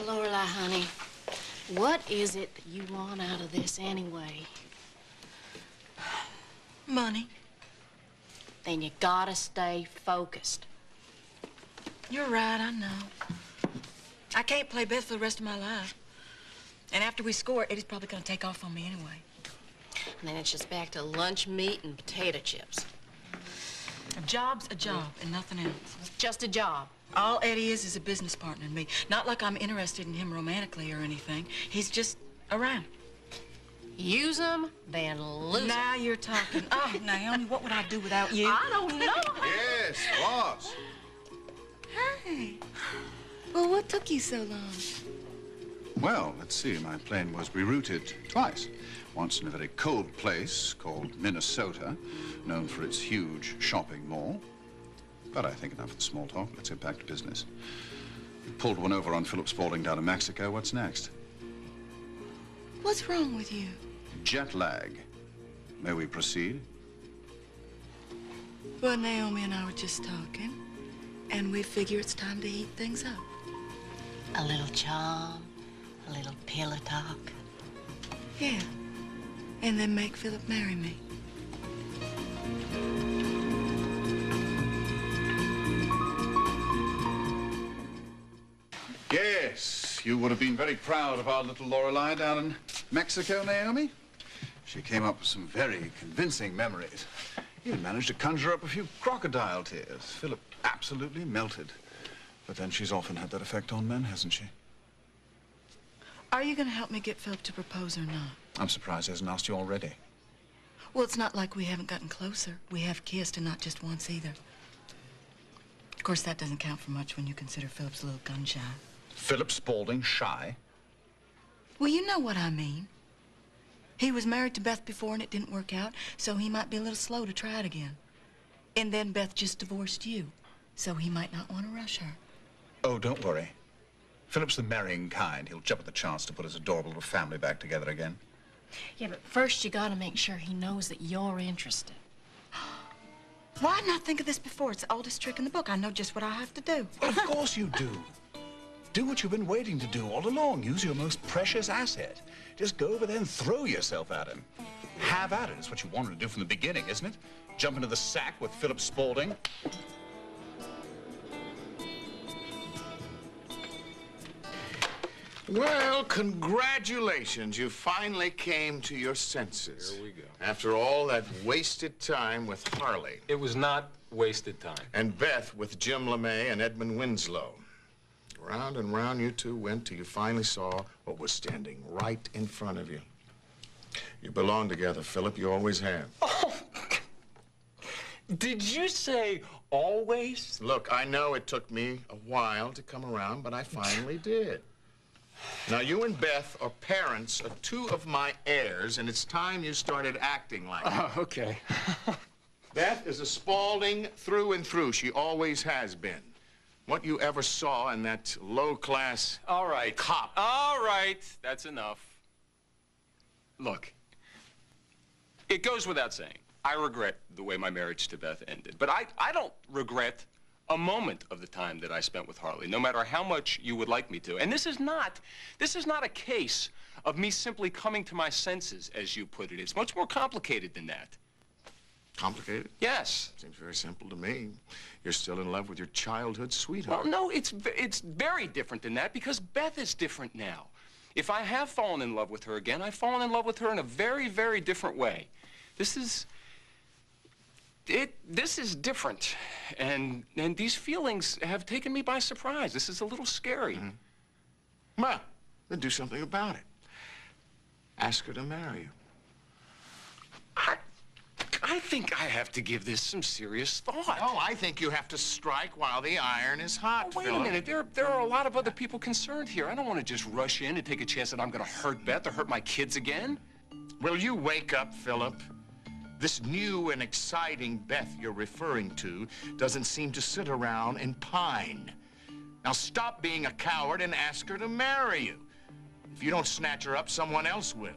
Lorelei, honey, what is it that you want out of this anyway? Money. Then you gotta stay focused. You're right, I know. I can't play Beth for the rest of my life. And after we score, Eddie's probably gonna take off on me anyway. And then it's just back to lunch meat and potato chips. A job's a job and nothing else. It's just a job. All Eddie is a business partner in me. Not like I'm interested in him romantically or anything. He's just around. Use him, then lose him. Now you're talking. Oh, Naomi, what would I do without you? I don't know. Yes, boss. Hey. Well, what took you so long? Well, let's see. My plane was rerouted twice. Once in a very cold place called Minnesota, known for its huge shopping mall. But I think enough of the small talk. Let's get back to business. We pulled one over on Phillip Spaulding down to Mexico. What's next? What's wrong with you? Jet lag. May we proceed? Well, Naomi and I were just talking, and we figure it's time to heat things up. A little charm, a little pillow talk. Yeah. And then make Phillip marry me. Yes, you would have been very proud of our little Lorelei down in Mexico, Naomi. She came up with some very convincing memories. Even managed to conjure up a few crocodile tears. Phillip absolutely melted. But then she's often had that effect on men, hasn't she? Are you going to help me get Phillip to propose or not? I'm surprised he hasn't asked you already. Well, it's not like we haven't gotten closer. We have kissed, and not just once either. Of course, that doesn't count for much when you consider Phillip's a little gun-shy. Phillip Spaulding shy? Well, you know what I mean. He was married to Beth before, and it didn't work out, so he might be a little slow to try it again. And then Beth just divorced you, so he might not want to rush her. Oh, don't worry. Phillip's the marrying kind. He'll jump at the chance to put his adorable little family back together again. Yeah, but first you gotta make sure he knows that you're interested. Why not think of this before? It's the oldest trick in the book. I know just what I have to do. Well, of course you do. Do what you've been waiting to do all along. Use your most precious asset. Just go over there and throw yourself at him. Have at it. It's what you wanted to do from the beginning, isn't it? Jump into the sack with Phillip Spaulding. Well, congratulations. You finally came to your senses. Here we go. After all that wasted time with Harley. It was not wasted time. And Beth with Jim LeMay and Edmund Winslow. Round and round you two went till you finally saw what was standing right in front of you. You belong together, Phillip. You always have. Oh, did you say always? Look, I know it took me a while to come around, but I finally did. Now, you and Beth are parents of two of my heirs, and it's time you started acting like it. Oh, okay. Beth is a Spaulding through and through. She always has been. What you ever saw in that low-class All right. cop. All right. That's enough. Look, it goes without saying, I regret the way my marriage to Beth ended. But I don't regret a moment of the time that I spent with Harley, no matter how much you would like me to. And this is not a case of me simply coming to my senses, as you put it. It's much more complicated than that. Complicated? Yes. Seems very simple to me. You're still in love with your childhood sweetheart. Well, no, it's very different than that, because Beth is different now. If I have fallen in love with her again, I've fallen in love with her in a very, very different way. This is different, and these feelings have taken me by surprise. This is a little scary. Mm-hmm. Well, then do something about it. Ask her to marry you. I think I have to give this some serious thought. Oh, I think you have to strike while the iron is hot, Oh, wait a Phillip. minute. There are a lot of other people concerned here. I don't want to just rush in and take a chance that I'm going to hurt Beth or hurt my kids again. Will you wake up, Phillip? This new and exciting Beth you're referring to doesn't seem to sit around and pine. Now stop being a coward and ask her to marry you. If you don't snatch her up, someone else will.